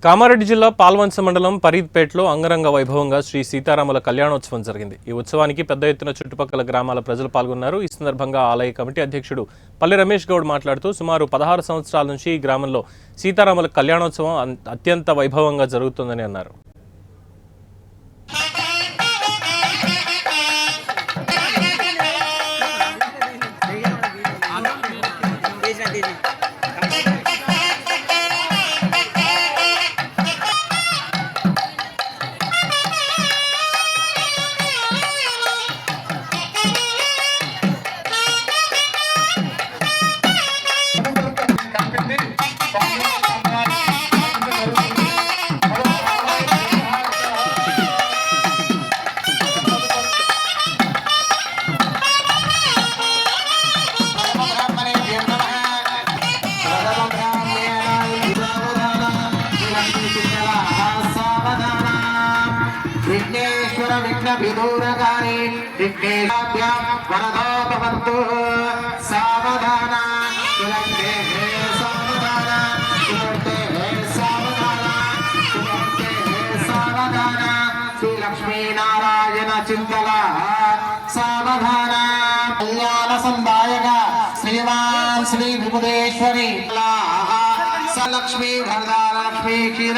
కామారెడ్డి జిల్లా పాల్వంచ మండలం పరీద్పేటలో అంగరంగ వైభవంగా శ్రీ సీతారాముల కళ్యాణోత్సవం జరిగింది. ఈ ఉత్సవానికి పెద్ద ఎత్తున చుట్టుపక్కల గ్రామాల ప్రజలు పాల్గొన్నారు. ఈ సందర్భంగా ఆలయ కమిటీ అధ్యక్షుడు పల్లె రమేష్ గౌడ్ మాట్లాడుతూ సుమారు 16 సంవత్సరాల నుంచి ఈ గ్రామంలో సీతారాముల కళ్యాణోత్సవం అత్యంత వైభవంగా జరుగుతుందని అన్నారు. विघ्नेश्वर विघ्न विदूरकारी विघ्नेशाभ्यां वरदो भवन्तु सावधाना सुरक्षे हे सावधाना सुरक्षे हे सावधाना सुरक्षे हे सावधाना श्री लक्ष्मी नारायण चिंतला सावधाना कल्याण संदायक श्रीमान श्री विबुधेश्वरी स लक्ष्मी वरदा लक्ष्मी क्षीर